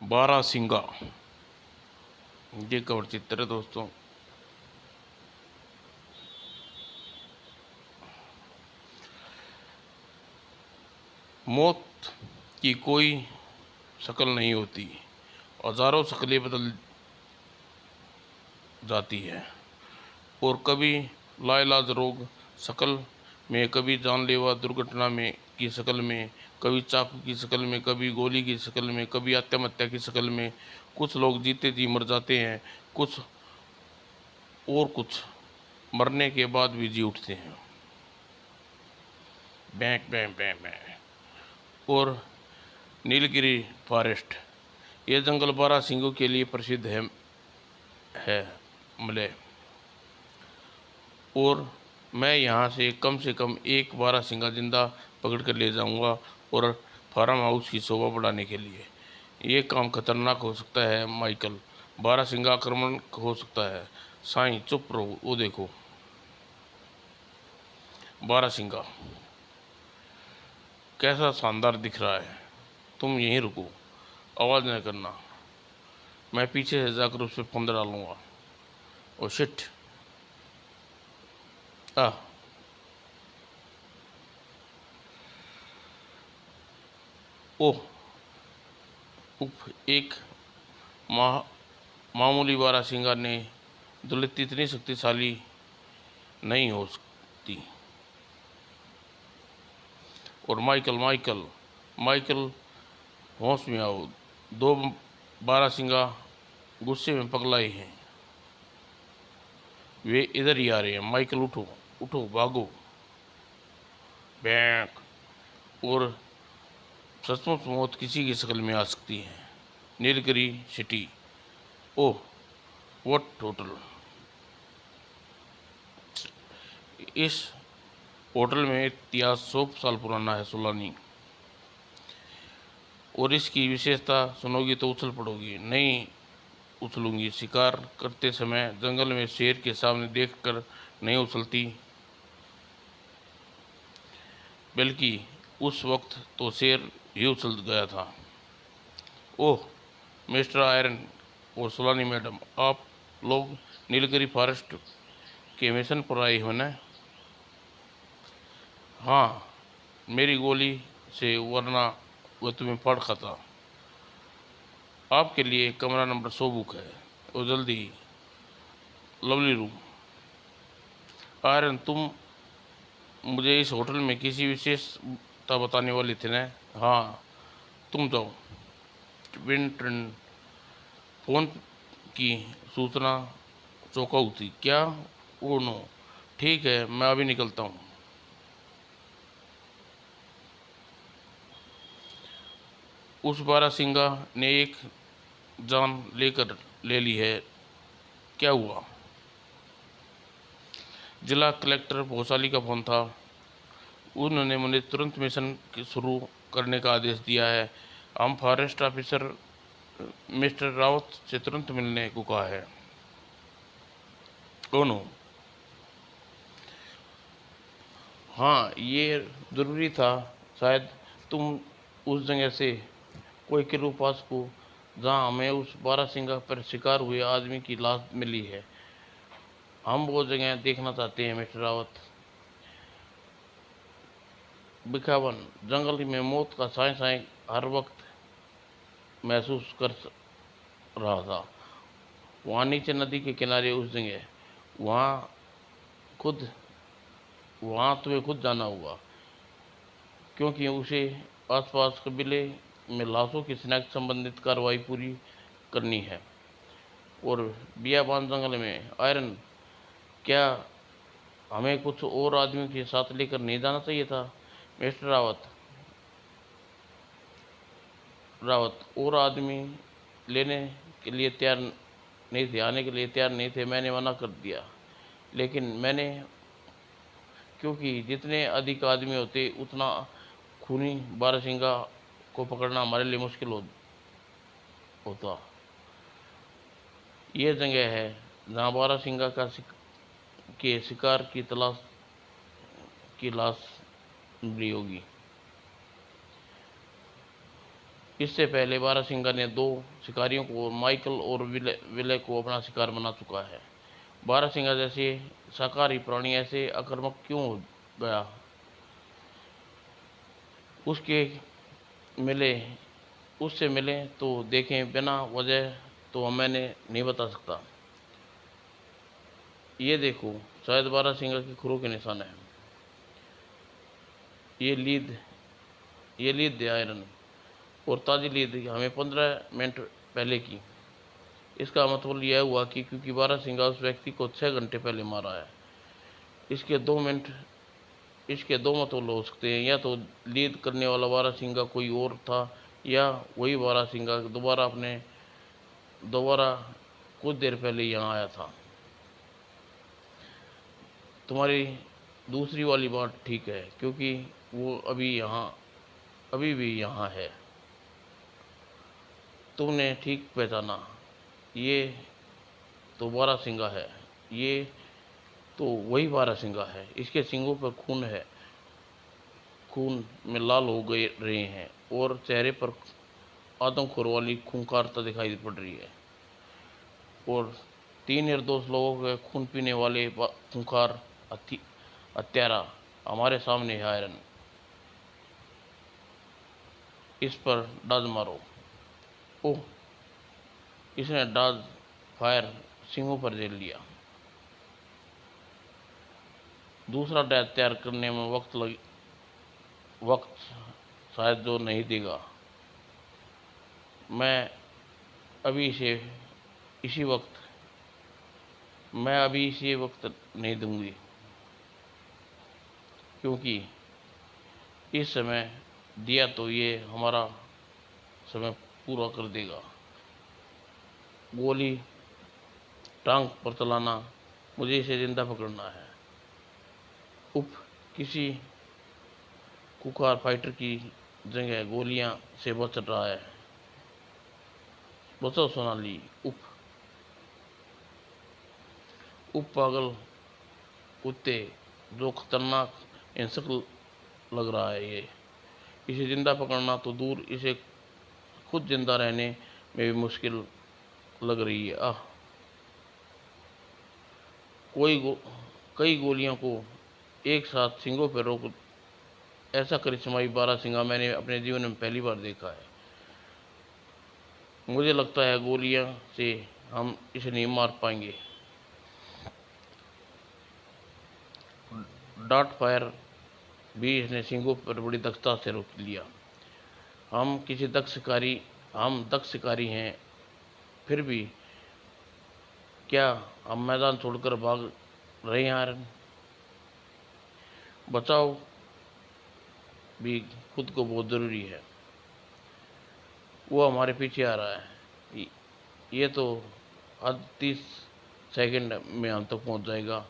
बारहसिंगा, ये कवर चित्र है दोस्तों। मौत की कोई शक्ल नहीं होती, हजारों शक्लें बदल जाती है। और कभी लाइलाज रोग शक्ल में, कभी जानलेवा दुर्घटना में की शक्ल में, कभी चाकू की शक्ल में, कभी गोली की शक्ल में, कभी आत्महत्या की शक्ल में। कुछ लोग जीते जी मर जाते हैं, कुछ और कुछ मरने के बाद भी जी उठते हैं। Bank bank bank bank. और नीलगिरी फॉरेस्ट, ये जंगल बारहसिंगों के लिए प्रसिद्ध है मले। और मैं यहाँ से कम एक बारहसिंगा जिंदा पकड़ कर ले जाऊंगा और फार्म हाउस की शोभा बढ़ाने के लिए। ये काम खतरनाक हो सकता है माइकल, बारहसिंगा आक्रमण हो सकता है। साईं चुप रहो, वो देखो बारहसिंगा कैसा शानदार दिख रहा है। तुम यहीं रुको, आवाज़ न करना, मैं पीछे से जाकर उस पर फंद डालूंगा। Oh shit. आ ओह उफ, एक मामूली बारहसिंगा ने दौलत इतनी शक्तिशाली नहीं हो सकती। और माइकल माइकल माइकल, होश में आओ, दो बारहसिंगा गुस्से में पगलाए हैं, वे इधर ही आ रहे हैं। माइकल उठो उठो, भागो। बैंक। और सचमुच मौत किसी की शक्ल में आ सकती है। Nilgiri city. Oh what hotel. इस होटल में इतिहास 100 साल पुराना है सुलानी, और इसकी विशेषता सुनोगी तो उछल पड़ोगी। नहीं उछलूंगी, शिकार करते समय जंगल में शेर के सामने देखकर नहीं उछलती, बल्कि उस वक्त तो शेर ही उछल गया था। ओह मिस्टर आयरन और सुलानी मैडम, आप लोग नीलगिरी फॉरेस्ट के मिशन पर आए हो ना? हाँ, मेरी गोली से, वरना वह तुम्हें फाड़ खाता। आपके लिए कमरा नंबर 100 बुक है, और जल्दी। Lovely room. आयरन, तुम मुझे इस होटल में किसी विशेषता बताने वाली थी ना? हाँ, तुम जाओ। विंटन, फोन की सूचना चौंकाऊ थी क्या? ओ नो, ठीक है, मैं अभी निकलता हूँ। उस बारहसिंगा ने एक जान ले ली है, क्या हुआ? जिला कलेक्टर भोसाली का फोन था, उन्होंने मुझे तुरंत मिशन शुरू करने का आदेश दिया है। हम फॉरेस्ट ऑफिसर मिस्टर रावत से तुरंत मिलने को कहा है। कौन हो? हाँ, ये ज़रूरी था। शायद तुम उस जगह से कोई के पास को, जहाँ हमें उस बारहसिंगा पर शिकार हुए आदमी की लाश मिली है। हम वो जगह देखना चाहते हैं मिस्टर रावत। बिखावन जंगल में मौत का साए साए हर वक्त महसूस कर रहा था। वहाँ नीचे नदी के किनारे उस जगह, वहाँ खुद वहाँ तुम्हें खुद जाना होगा, क्योंकि उसे आसपास कबीले में लाशों की शिनाख्त संबंधित कार्रवाई पूरी करनी है। और बियाबान जंगल में आयरन, क्या हमें कुछ और आदमियों के साथ लेकर नहीं जाना चाहिए था? मिस्टर रावत और आदमी लेने के लिए तैयार नहीं थे, आने के लिए तैयार नहीं थे। मैंने मना कर दिया, लेकिन मैंने, क्योंकि जितने अधिक आदमी होते उतना खूनी बारहसिंगा को पकड़ना हमारे लिए मुश्किल होता। ये जगह है जहाँ बारहसिंगा के शिकार की तलाश की लाश मिली होगी। इससे पहले बारहसिंगा ने 2 शिकारियों को, माइकल और विले को अपना शिकार बना चुका है। बारहसिंगा जैसे शाकाहारी प्राणी ऐसे आक्रामक क्यों हो गया? उसके मिले उससे मिले तो देखें, बिना वजह तो मैंने नहीं बता सकता। ये देखो, शायद बारहसिंगा के खुरों के निशान है। ये लीद ये लीद है आयरन, और ताज़ी लीद हमें 15 मिनट पहले की। इसका मतलब यह हुआ कि क्योंकि बारहसिंगा उस व्यक्ति को 6 घंटे पहले मारा है। इसके 2 मिनट इसके 2 मतलब हो सकते हैं, या तो लीद करने वाला बारहसिंगा कोई और था, या वही बारहसिंगा दोबारा कुछ देर पहले यहाँ आया था। तुम्हारी दूसरी वाली बात ठीक है, क्योंकि वो अभी भी यहाँ है। तुमने ठीक पहचाना, ये तो बारहसिंगा है। ये तो वही बारहसिंगा है। इसके सींगों पर खून है, खून में लाल हो गए रहे हैं, और चेहरे पर आदमखोर वाली खूंखारता दिखाई पड़ रही है। और 3 निर्दोष लोगों के खून पीने वाले खूंखार हत्यारा हमारे सामने है। आयरन, इस पर डाज मारो। ओह, इसने डाज फायर सींगों पर झेल लिया। दूसरा डैश तैयार करने में वक्त शायद जो नहीं देगा। मैं अभी इसी वक्त नहीं दूंगी, क्योंकि इस समय दिया तो ये हमारा समय पूरा कर देगा। गोली टांग पर चलाना, मुझे इसे जिंदा पकड़ना है। उफ, किसी कुकार फाइटर की जगह गोलियां से बच रहा है। बचाओ सोनाली। उफ उफ, पागल कुत्ते, जो खतरनाक हिंसक लग रहा है ये। इसे जिंदा पकड़ना तो दूर, इसे खुद जिंदा रहने में भी मुश्किल लग रही है। कई गोलियों को एक साथ सींगों पर रोक, ऐसा करिश्माई बारहसिंगा मैंने अपने जीवन में पहली बार देखा है। मुझे लगता है गोलियां से हम इसे नहीं मार पाएंगे। डॉट फायर भी इसने सींगों पर बड़ी दक्षता से रोक लिया। हम दक्ष शिकारी हैं, फिर भी क्या हम मैदान छोड़कर भाग रहे हैं? आयरन, बचाव भी खुद को बहुत ज़रूरी है। वो हमारे पीछे आ रहा है। ये तो हद 30 सेकंड में हम तक पहुंच जाएगा।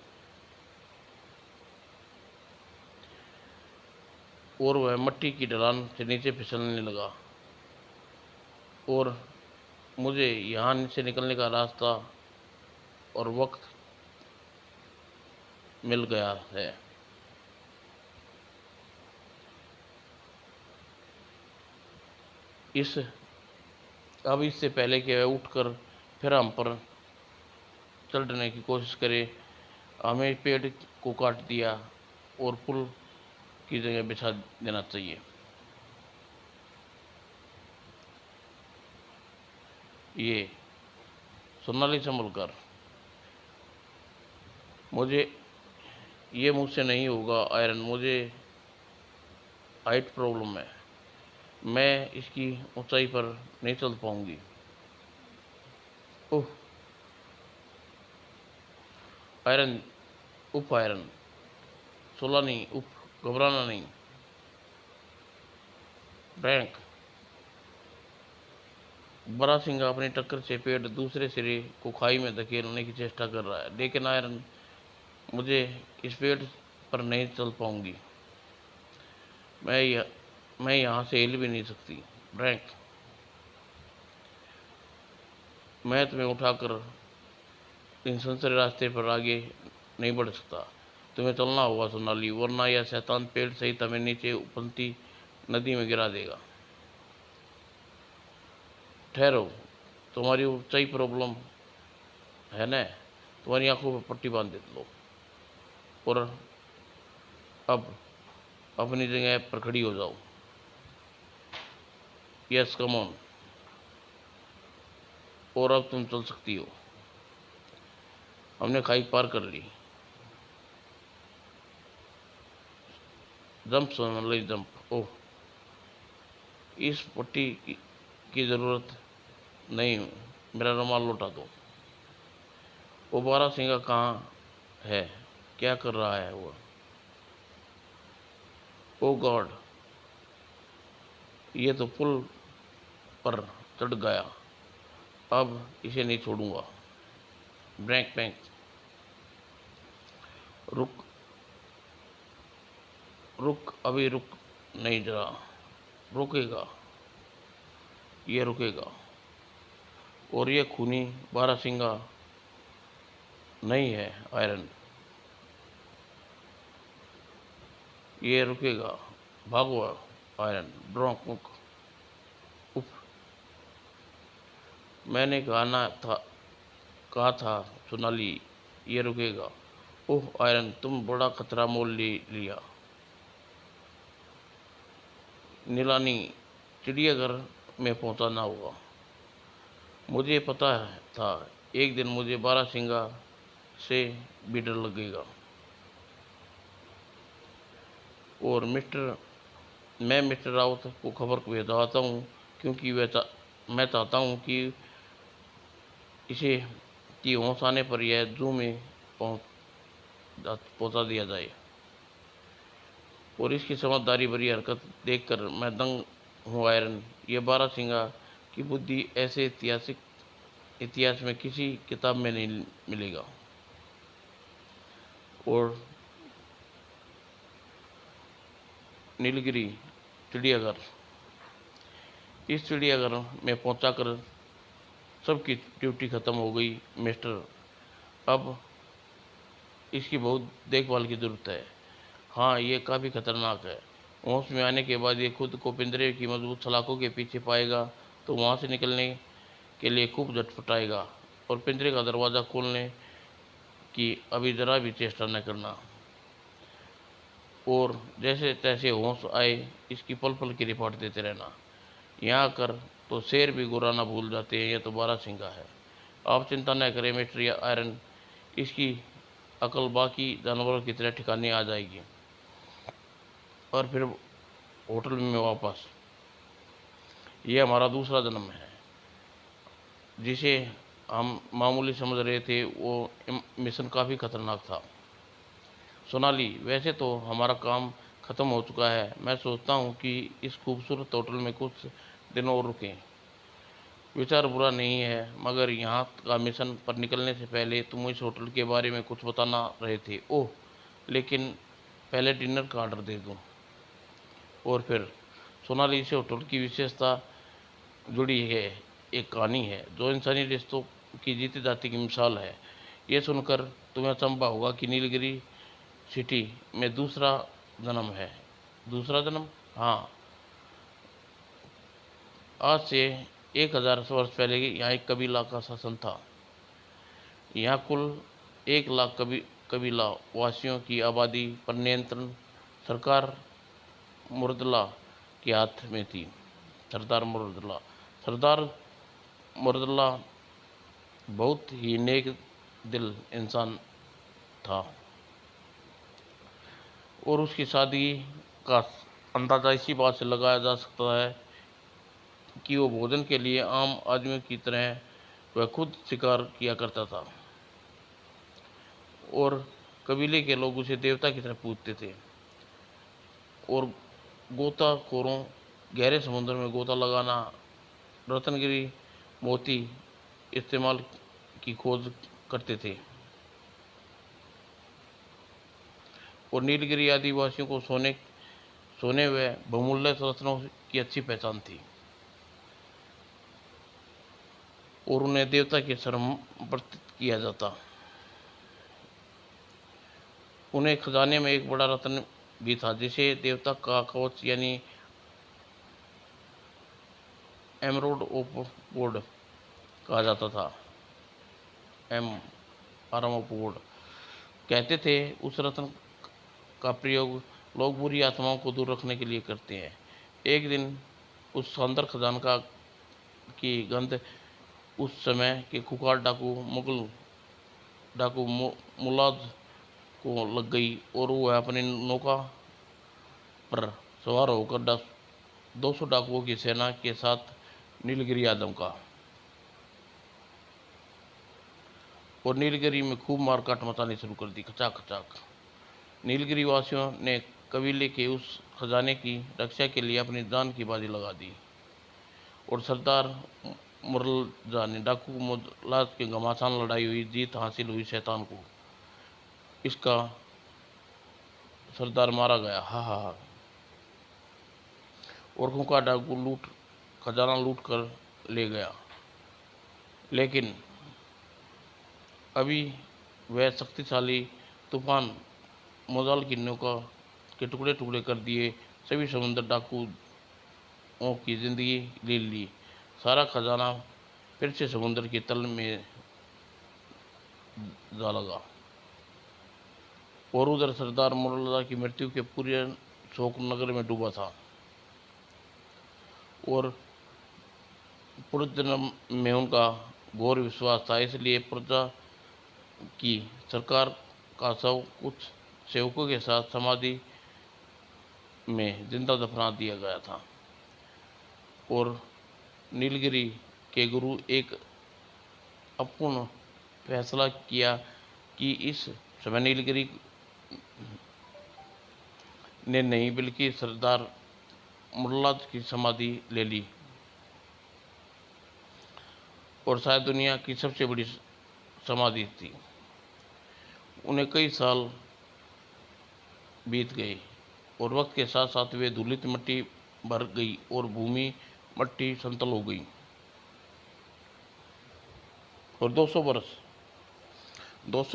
और वह मट्टी की ढलान से नीचे फिसलने लगा, और मुझे यहाँ से निकलने का रास्ता और वक्त मिल गया है। अब इससे पहले कि वह उठकर फिर हम पर चढ़ने की कोशिश करे, हमें पेड़ को काट दिया और पुल की जगह बिछा देना चाहिए। ये सोनाली संभल कर, मुझे ये मुझसे नहीं होगा आयरन। मुझे हाइट प्रॉब्लम है, मैं इसकी ऊंचाई पर नहीं चल पाऊंगी। ओह आयरन, उफ आयरन, सोलानी उफ, घबराना नहीं। ब्रैंक, बारहसिंगा अपनी टक्कर से पेड़ दूसरे सिरे को खाई में धकेलने की चेष्टा कर रहा है, लेकिन आयरन, मुझे इस पेड़ पर नहीं चल पाऊंगी। मैं यहाँ से हिल भी नहीं सकती। ब्रैंक, मैं तुम्हें उठाकर इन संसरे रास्ते पर आगे नहीं बढ़ सकता। तुम्हें चलना होगा सोनाली, वरना यह शैतान पेड़ सहित हमें नीचे उफनती नदी में गिरा देगा। ठहरो, तुम्हारी ऊंचाई प्रॉब्लम है ना, तुम्हारी आंखों पर पट्टी बांध दे लो और अब अपनी जगह पर खड़ी हो जाओ। यस कम ऑन, और अब तुम चल सकती हो। हमने खाई पार कर ली। Jump Sonali jump. ओह, इस पट्टी की ज़रूरत नहीं, मेरा रुमाल लौटा दो। वो बारहसिंगा कहाँ है, क्या कर रहा है वो? ओ गॉड, ये तो पुल पर चढ़ गया, अब इसे नहीं छोड़ूंगा। ब्रेक ब्रेक, रुक रुक, अभी रुक नहीं जरा, रुकेगा, ये रुकेगा। और ये खूनी बारहसिंगा नहीं है आयरन, ये रुकेगा। भागो आयरन, ड्रॉक। उफ, मैंने कहा था सोनाली, ये रुकेगा। ओह आयरन, तुम बड़ा खतरा मोल लिया। नीलानी, चिड़ियाघर में पहुंचाना होगा। मुझे पता था एक दिन मुझे बारहसिंगा से भी डर लगेगा। और मैं मिस्टर राउत को खबर भेजवाता हूँ, क्योंकि मैं चाहता हूँ कि इसे की होश आने पर यह जू में पहुंचा दिया जाए। और इसकी समझदारी भरी हरकत देखकर मैं दंग हूँ आयरन। ये बारहसिंगा की बुद्धि ऐसे इतिहास में किसी किताब में नहीं मिलेगा। और नीलगिरी चिड़ियाघर, इस चिड़ियाघर में पहुंचाकर सबकी ड्यूटी ख़त्म हो गई मिस्टर। अब इसकी बहुत देखभाल की ज़रूरत है। हाँ, ये काफ़ी खतरनाक है। होश में आने के बाद ये खुद को पिंजरे की मजबूत सलाखों के पीछे पाएगा तो वहाँ से निकलने के लिए खूब झटपटाएगा, और पिंजरे का दरवाज़ा खोलने की अभी ज़रा भी चेष्टा न करना। और जैसे तैसे होश आए इसकी पल पल की रिपोर्ट देते रहना। यहाँ आकर तो शेर भी गुराना भूल जाते हैं, यह तो बारहसिंगा है। आप चिंता न करें मिस्टर आयरन, इसकी अकल बाकी जानवरों की तरह ठिकाने आ जाएगी। और फिर होटल में वापस। यह हमारा दूसरा जन्म है। जिसे हम मामूली समझ रहे थे वो मिशन काफ़ी खतरनाक था। सोनाली, वैसे तो हमारा काम ख़त्म हो चुका है। मैं सोचता हूँ कि इस खूबसूरत होटल में कुछ दिन और रुकें। विचार बुरा नहीं है, मगर यहाँ का मिशन पर निकलने से पहले तुम इस होटल के बारे में कुछ बताना रहे थे। ओह, लेकिन पहले डिनर का ऑर्डर दे दूँ। और फिर सोनाली से होटल की विशेषता जुड़ी है एक कहानी है जो इंसानी रिश्तों की जीती जाती की मिसाल है। ये सुनकर तुम्हें अचंभा होगा कि नीलगिरी सिटी में दूसरा जन्म है। दूसरा जन्म? हाँ, आज से 1000 वर्ष पहले यहाँ एक कबीला का शासन था। यहाँ कुल 1 लाख कबीला वासियों की आबादी पर नियंत्रण सरकार मुर्दला के हाथ में थी। सरदार मुर्दला बहुत ही नेक दिल इंसान था, और उसकी सादगी का अंदाज़ा इसी बात से लगाया जा सकता है कि वो भोजन के लिए आम आदमियों की तरह वह खुद शिकार किया करता था, और कबीले के लोग उसे देवता की तरह पूजते थे। और गोताखोरों गहरे समुद्र में गोता लगाना, रत्नगिरी मोती इस्तेमाल की खोज करते थे। और नीलगिरी आदिवासियों को सोने व बहुमूल्य रत्नों की अच्छी पहचान थी, और उन्हें देवता के समर्पित किया जाता। उन्हें खजाने में एक बड़ा रत्न भी था जिसे देवता का कवच यानी एमरोड ऑफ बोर्ड कहा जाता था। एम आरम ऑफ बोर्ड कहते थे। उस रत्न का प्रयोग लोग बुरी आत्माओं को दूर रखने के लिए करते हैं। एक दिन उस शानदार खजाना की गंध उस समय के खुखार मुगल डाकू मुलाद को लग गई और वह अपनी नौका पर सवार होकर 200 डाकुओं की सेना के साथ नीलगिरी आदम का और नीलगिरी में खूब मारकाट मचानी शुरू कर दी। खचाक खचाक नीलगिरी वासियों ने कबीले के उस खजाने की रक्षा के लिए अपनी जान की बाजी लगा दी और सरदार मुरलजा ने डाकू मुलाद के घमासान लड़ाई हुई, जीत हासिल हुई। शैतान को इसका सरदार मारा गया। हा हा हा। और खूंखार डाकू खजाना लूट कर ले गया। लेकिन अभी वह शक्तिशाली तूफान मोजाल की नौका के टुकड़े टुकड़े कर दिए। सभी समुद्र डाकुओं की जिंदगी ले ली। सारा खजाना फिर से समुद्र के तल में जा लगा और उधर सरदार मुरल्ला की मृत्यु के पूरे शोक नगर में डूबा था। और पुनर्जन्म में उनका घोर विश्वास था, इसलिए प्रजा की सरकार का शव कुछ सेवकों के साथ समाधि में जिंदा दफना दिया गया था। और नीलगिरी के गुरु एक अपूर्ण फैसला किया कि इस समय नीलगिरी ने नहीं बल्कि सरदार मुरल्लाद की समाधि ले ली और शायद दुनिया की सबसे बड़ी समाधि थी। उन्हें कई साल बीत गए और वक्त के साथ साथ वे धूलित मिट्टी भर गई और भूमि मट्टी समतल हो गई। और 200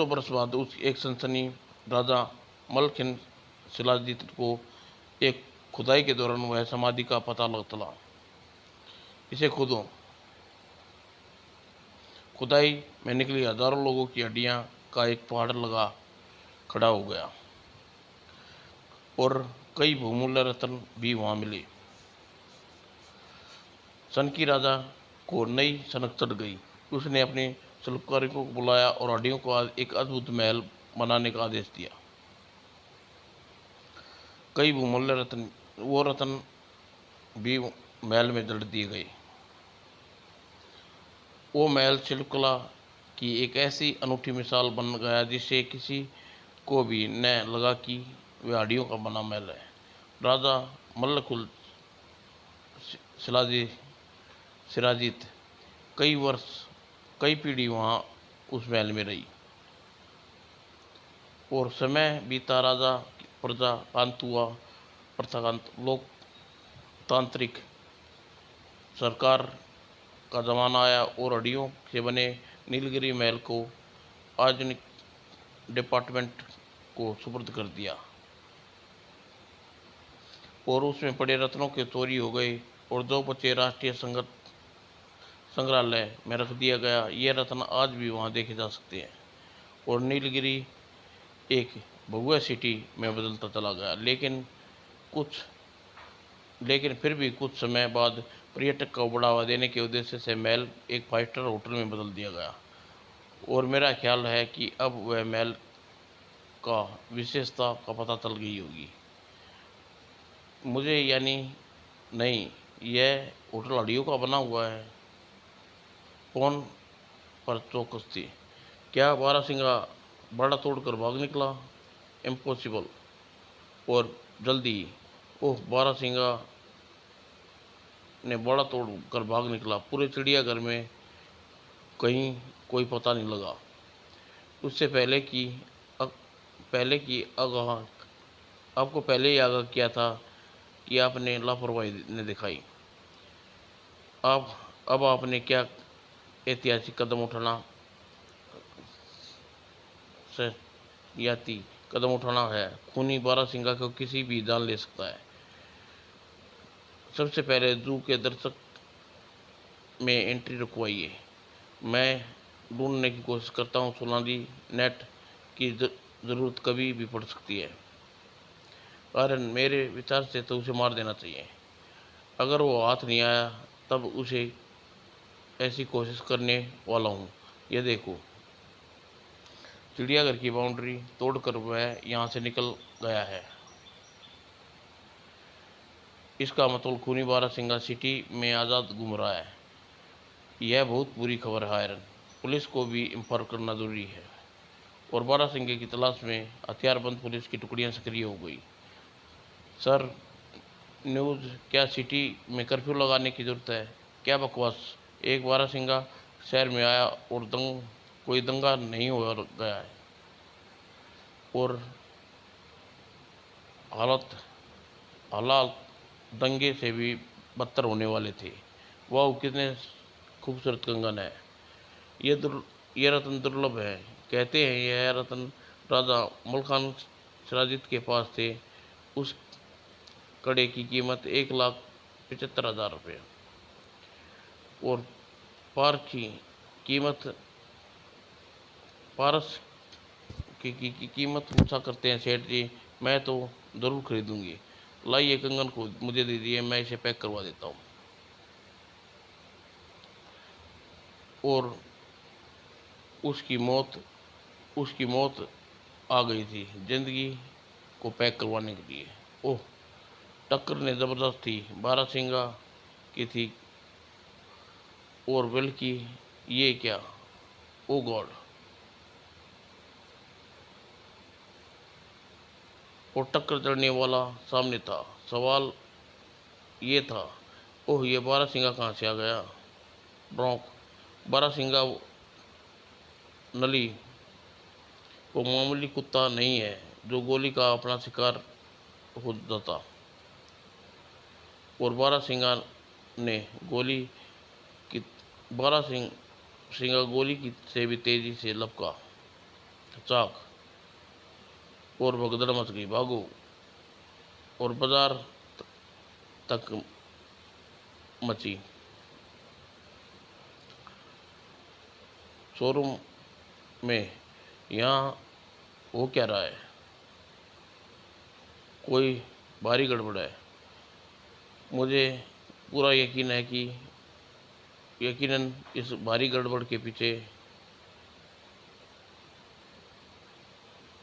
वर्ष बाद उस एक सनसनी राजा मलखिन शिलाजीत को एक खुदाई के दौरान वह समाधि का पता चला। इसे खुदाई में निकली हजारों लोगों की हड्डियां का एक पहाड़ लगा खड़ा हो गया और कई बहुमूल्य रत्न भी वहां मिले। सनकी राजा को नई सनक चढ़ गई। उसने अपने शिल्पकारों को बुलाया और हड्डियों को एक अद्भुत महल बनाने का आदेश दिया। कई बहुमूल्य रत्न भी महल में जड़ दिए गए। वो महल शिल्पकला की एक ऐसी अनूठी मिसाल बन गया जिससे किसी को भी न लगा कि वह हड्डियों का बना महल है। राजा मल्लकुल सिराजित कई पीढ़ी वहाँ उस महल में रही और समय बीता। राजा प्रजा कांत हुआ, प्रथाकांत लोकतांत्रिक सरकार का जमाना आया और हड्डियों से बने नीलगिरी महल को आधुनिक डिपार्टमेंट को सुपुर्द कर दिया और उसमें पड़े रत्नों के चोरी हो गए और जो बचे राष्ट्रीय संग्रहालय में रख दिया गया। ये रत्न आज भी वहाँ देखे जा सकते हैं और नीलगिरी एक भगवा सिटी में बदलता चला गया। लेकिन फिर भी कुछ समय बाद पर्यटक को बढ़ावा देने के उद्देश्य से महल एक 5 स्टार होटल में बदल दिया गया और मेरा ख्याल है कि अब वह महल का विशेषता का पता चल गई होगी मुझे, यानी नहीं, यह होटल हड्डियों का बना हुआ है। कौन पर चौकस थी? क्या बारहसिंगा बड़ा तोड़कर भाग निकला? इम्पॉसिबल। और जल्दी ओह, बारहसिंगा ने बड़ा तोड़ कर भाग निकला। पूरे चिड़ियाघर में कहीं कोई पता नहीं लगा। उससे पहले की आगाह आपको पहले ही आगाह किया था कि आपने लापरवाही ने दिखाई। अब आपने क्या ऐतिहासिक कदम उठाना है। खूनी बारहसिंगा को किसी भी जान ले सकता है। सबसे पहले जू के दर्शक में एंट्री रुकवाइए। मैं ढूंढने की कोशिश करता हूँ। सोनाली, नेट की ज़रूरत कभी भी पड़ सकती है। कारण मेरे विचार से तो उसे मार देना चाहिए। अगर वो हाथ नहीं आया तब उसे ऐसी कोशिश करने वाला हूँ। ये देखो, चिड़ियाघर की बाउंड्री तोड़कर वह यहाँ से निकल गया है। इसका मतलब खूनी बारहसिंगा सिटी में आज़ाद घूम रहा है। यह बहुत बुरी खबर है आयरन। पुलिस को भी इंफॉर्म करना जरूरी है। और बारहसिंगे की तलाश में हथियारबंद पुलिस की टुकड़ियां सक्रिय हो गई। सर, न्यूज़ क्या सिटी में कर्फ्यू लगाने की ज़रूरत है? क्या बकवास। एक बारहसिंगा शहर में आया और कोई दंगा नहीं हो गया है। और हालात दंगे से भी बदतर होने वाले थे। वाह, कितने खूबसूरत कंगन है। ये रत्न दुर्लभ है। कहते हैं यह रत्न राजा मलखान सिराजित के पास थे। उस कड़े की कीमत 1,75,000 रुपये। और पार की कीमत पारस की कीमत पूछा करते हैं सेठ जी। मैं तो ज़रूर खरीदूंगी। लाइए कंगन को मुझे दे दिए, मैं इसे पैक करवा देता हूँ। और उसकी मौत उसकी मौत आ गई थी जिंदगी को पैक करवाने के लिए। ओह, टक्कर ने ज़बरदस्त थी। बारहसिंगा की थी और बल्कि ये क्या, ओ गॉड। और टक्कर चढ़ने वाला सामने था। सवाल ये था, ओह, ये बारहसिंगा कहाँ से आ गया? ब्रोंक। बारहसिंगा नली वो मामूली कुत्ता नहीं है जो गोली का अपना शिकार हो जाता। और बारहसिंगा ने गोली की सिंगा गोली की से भी तेजी से लपका। चाक। और भगदड़ मच गई। भागो। और बाजार तक मची। शोरूम में यहाँ हो क्या रहा है? कोई भारी गड़बड़ है। मुझे पूरा यकीन है कि यकीनन इस भारी गड़बड़ के पीछे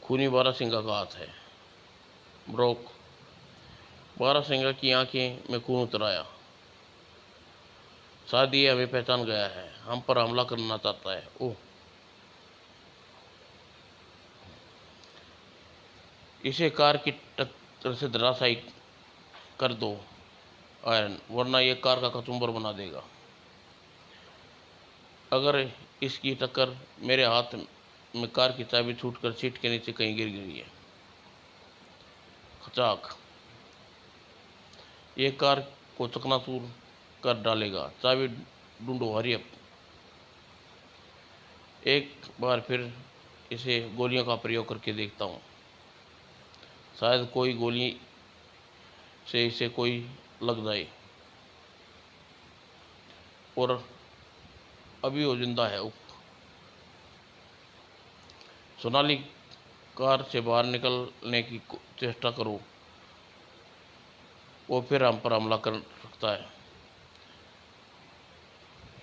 खूनी बारहसिंगा का हाथ है। ब्रोक। बारहसिंगा की आंखें में खून उतर आया। शायद ये हमें पहचान गया है। हम पर हमला करना चाहता है। ओह, इसे कार की टक्कर से धराशायी कर दो आयरन, वरना ये कार का कचुम्बर बना देगा। अगर इसकी टक्कर मेरे हाथ में कार की चाबी छूटकर सीट के नीचे कहीं गिर गई है। खचाक। ये कार को चकनाचूर कर डालेगा। चाबी ढूंढो, हरी अप। एक बार फिर इसे गोलियों का प्रयोग करके देखता हूँ। शायद कोई गोली से इसे कोई लग जाए और अभी वो जिंदा है। सोनाली, कार से बाहर निकलने की चेष्टा करो। वो फिर हम पर हमला कर सकता है।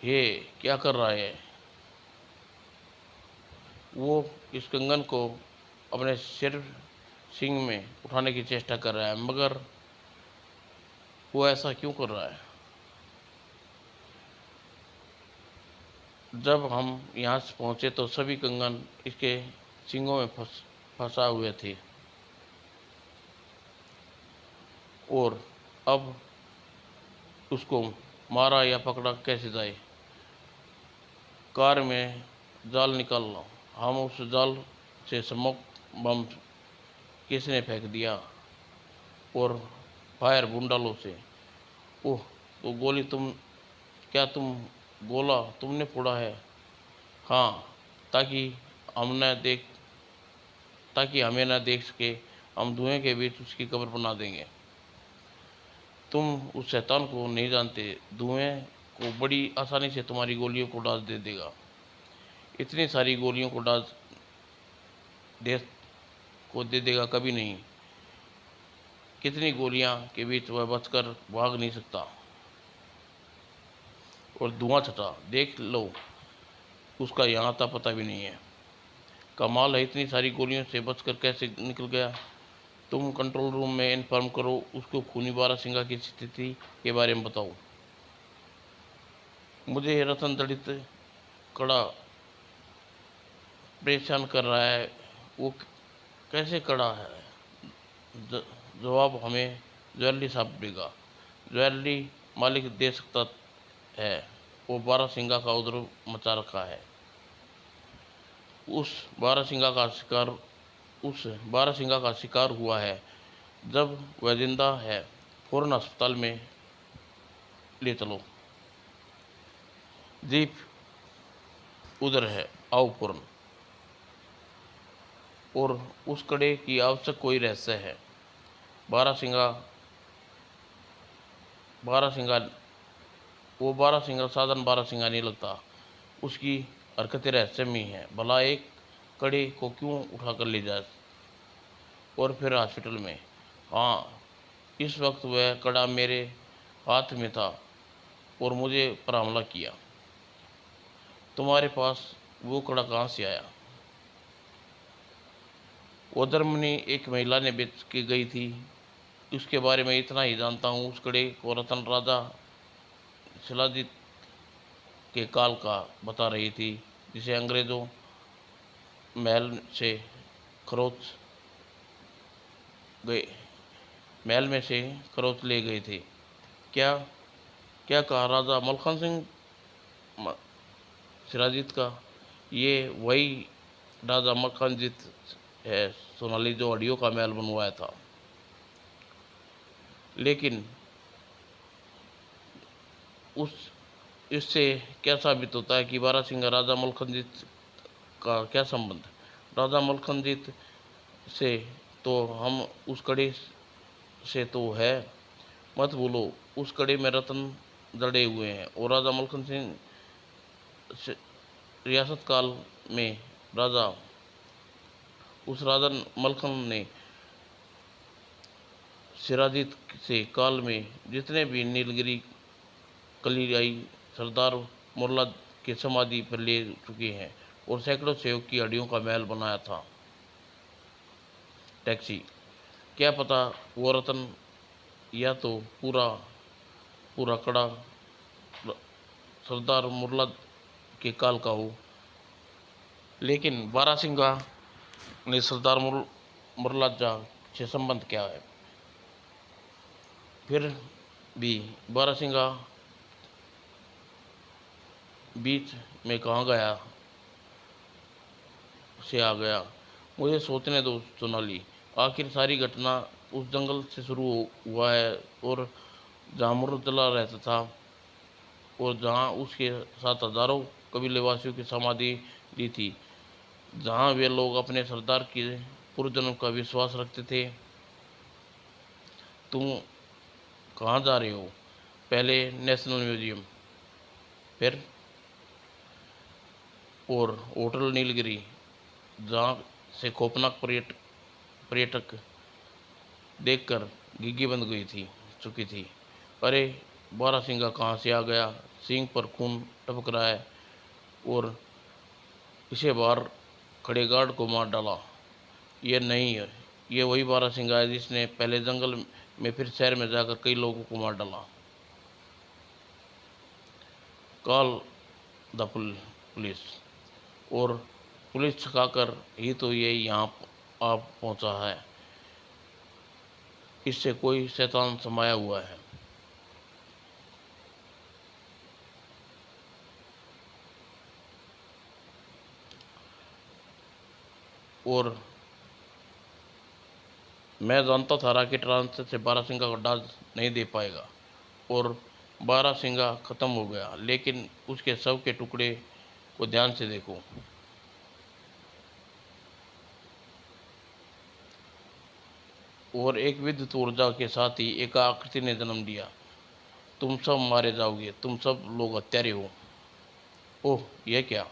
ये क्या कर रहा है? वो इस कंगन को अपने सिर सिंग में उठाने की चेष्टा कर रहा है, मगर वो ऐसा क्यों कर रहा है? जब हम यहाँ से पहुँचे तो सभी कंगन इसके सींगों में फंसा हुए थे। और अब उसको मारा या पकड़ा कैसे जाए? कार में जाल निकालना। हम उस जाल से स्मोक बम किसने फेंक दिया? और फायर बुंडालों से। ओह, तो गोली तुम गोला तुमने फोड़ा है? हाँ, ताकि हम न देख ताकि हमें न देख सके। हम धुएं के बीच उसकी कब्र बना देंगे। तुम उस शैतान को नहीं जानते। धुएं वो बड़ी आसानी से तुम्हारी गोलियों को डाल दे देगा। इतनी सारी गोलियों को डाल देश को दे देगा कभी नहीं। कितनी गोलियां के बीच वह बचकर भाग नहीं सकता। और धुआं छटा, देख लो उसका यहाँ था पता भी नहीं है। कमाल है, इतनी सारी गोलियों से बचकर कैसे निकल गया। तुम कंट्रोल रूम में इन्फॉर्म करो, उसको खूनी बारासिंगा की स्थिति के बारे में बताओ। मुझे रतन दलित कड़ा परेशान कर रहा है। वो कैसे कड़ा है? जवाब हमें ज्वेलरी साहब देगा। ज्वेलरी मालिक दे सकता है। वो बारासिंगा का उद्र मचा रखा है। उस बारासिंगा का शिकार हुआ है। जब वह जिंदा है फौरन अस्पताल में ले चलो। जीप उधर है, आओ फौरन। और उस कड़े की आवश्यक कोई रहस्य है? बारासिंगा बारासिंगा वो बारासिंगा साधारण बारासिंगा नहीं लगता। उसकी हरकतें रहस्यमयी हैं। भला एक कड़े को क्यों उठा कर ले जाए और फिर हॉस्पिटल में? हाँ, इस वक्त वह कड़ा मेरे हाथ में था और मुझे पर हमला किया। तुम्हारे पास वो कड़ा कहाँ से आया? वो जर्मनी एक महिला ने बेच के गई थी। उसके बारे में इतना ही जानता हूँ। उस कड़े को रतन राजा शिलाजीत के काल का बता रही थी, जिसे अंग्रेजों महल से खरोच गए महल में से खरोच ले गए थे। क्या क्या कहा? राजा मलखन सिंह सिराजीत का? ये वही राजा मलखन जीत है, सोनाली, जो हड्डियों का महल बनवाया था। लेकिन उस इससे क्या साबित होता है कि बारासिंगा राजा मलखनजीत का क्या संबंध? राजा मलखनजीत से तो हम उस कड़ी से तो है। मत भूलो, उस कड़ी में रत्न जड़े हुए हैं। और राजा मलखन सिंह रियासत काल में राजा मलखन ने सिराजीत से काल में जितने भी नीलगिरी कलियाई सरदार मुर्ला के समाधि पर ले चुके हैं और सैकड़ों सेवक की हड्डियों का महल बनाया था। टैक्सी, क्या पता वो रतन या तो पूरा पूरा कड़ा सरदार मुर्ला के काल का हो। लेकिन बारासिंगा ने सरदार मुर्लाजा से संबंध क्या है? फिर भी बारासिंगा बीच में कहाँ गया से आ गया? मुझे सोचने दो सोनाली। आखिर सारी घटना उस जंगल से शुरू हुआ है और जहाँ मुर्तला रहता था और जहाँ उसके साथ हजारों कबीलेवासियों की समाधि ली थी, जहाँ वे लोग अपने सरदार के पूर्वजन्म का विश्वास रखते थे। तुम कहाँ जा रहे हो? पहले नेशनल म्यूजियम, फिर और होटल नीलगिरी, जहाँ से खौफनाक पर्यटक देखकर घिघी बंद चुकी थी। अरे, बारासिंगा कहाँ से आ गया? सिंह पर खून टपक रहा है और इसे बाहर खड़े गार्ड को मार डाला। ये नहीं है, ये वही बारासिंगा है जिसने पहले जंगल में फिर शहर में जाकर कई लोगों को मार डाला। Call the police. और पुलिस छकाकर ही तो ये यहाँ आ पहुँचा है। इससे कोई शैतान समाया हुआ है। और मैं जानता था रॉकेट लॉन्चर से बारासिंगा को डाज नहीं दे पाएगा और बारासिंगा खत्म हो गया। लेकिन उसके शव के टुकड़े को ध्यान से देखो। और एक विद्युत ऊर्जा के साथ ही एक आकृति ने जन्म लिया। तुम सब मारे जाओगे, तुम सब लोग हत्यारे हो। ओह, यह क्या?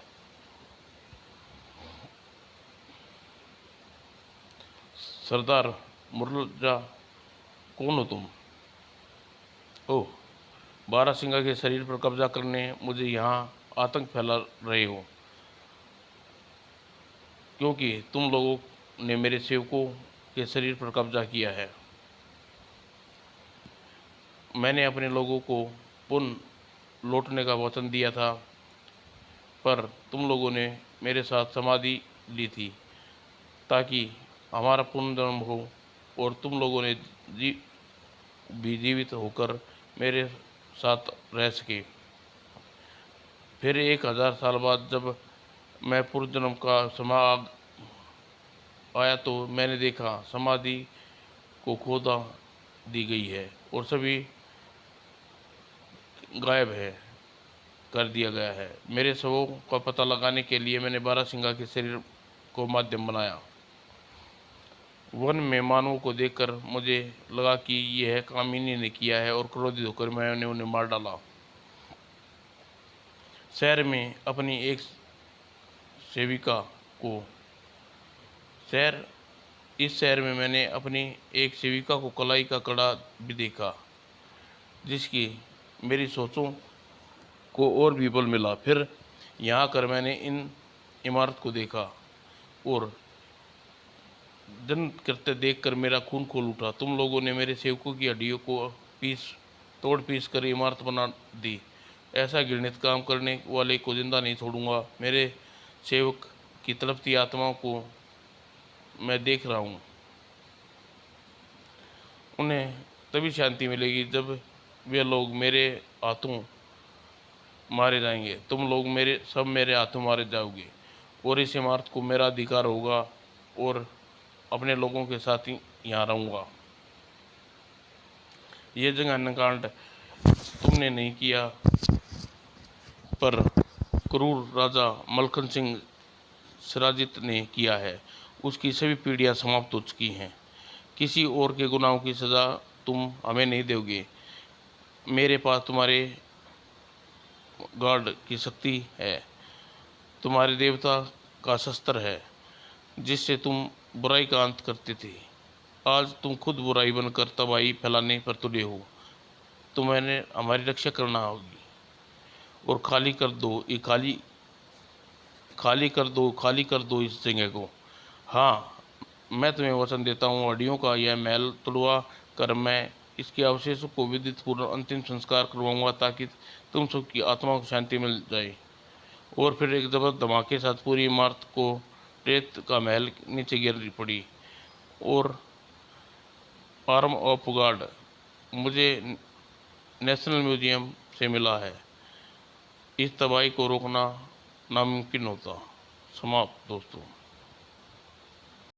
सरदार मुर्जा, कौन हो तुम? ओह, बारासिंगा के शरीर पर कब्जा करने मुझे यहाँ आतंक फैला रहे हो, क्योंकि तुम लोगों ने मेरे सेवकों के शरीर पर कब्जा किया है। मैंने अपने लोगों को पुनः लौटने का वचन दिया था, पर तुम लोगों ने मेरे साथ समाधि ली थी ताकि हमारा पुनर्जन्म हो, और तुम लोगों ने भी जीवित होकर मेरे साथ रह सके। फिर 1000 साल बाद जब मैं पुनर्जन्म का समय आया तो मैंने देखा समाधि को खोदा दी गई है और सभी गायब है कर दिया गया है। मेरे शवों का पता लगाने के लिए मैंने बारासिंगा के शरीर को माध्यम बनाया। वन में मानवों को देखकर मुझे लगा कि यह काम इन्हीं ने किया है, और क्रोधित होकर मैंने उन्हें मार डाला। शहर में अपनी एक सेविका को शहर इस शहर में मैंने अपनी एक सेविका को कलाई का कड़ा भी देखा, जिसकी मेरी सोचों को और भी बल मिला। फिर यहाँ कर मैंने इन इमारत को देखा, और दिन करते देखकर मेरा खून खोल उठा। तुम लोगों ने मेरे सेवकों की हड्डियों को तोड़ पीस कर इमारत बना दी। ऐसा घृणित काम करने वाले को जिंदा नहीं छोड़ूंगा। मेरे सेवक की तड़पती आत्माओं को मैं देख रहा हूँ। उन्हें तभी शांति मिलेगी जब वे लोग मेरे हाथों मारे जाएंगे। तुम लोग मेरे हाथों मारे जाओगे, और इस इमारत को मेरा अधिकार होगा, और अपने लोगों के साथ ही यहाँ रहूँगा। ये जघन्य कांड तुमने नहीं किया, पर क्रूर राजा मलखन सिंह सिराजित ने किया है। उसकी सभी पीढ़ियाँ समाप्त हो चुकी हैं। किसी और के गुनाहों की सज़ा तुम हमें नहीं दोगे। मेरे पास तुम्हारे गॉड की शक्ति है, तुम्हारे देवता का शस्त्र है, जिससे तुम बुराई का अंत करते थे। आज तुम खुद बुराई बनकर तबाही फैलाने पर तुले हो। तुम्हें हमारी रक्षा करना होगी, और खाली कर दो इस जगह को। हाँ, मैं तुम्हें वचन देता हूँ, हड्डियों का यह महल तुड़वा कर मैं इसके अवशेषों को विद्युत पूर्ण अंतिम संस्कार करवाऊंगा, ताकि तुम सबकी आत्मा को शांति मिल जाए। और फिर एक जबरदस्त धमाके के साथ पूरी इमारत को रेत का महल नीचे गिर पड़ी, और आर्म ऑफ गॉड मुझे नेशनल म्यूजियम से मिला है। इस तबाही को रोकना नामुमकिन होता। समाप्त दोस्तों।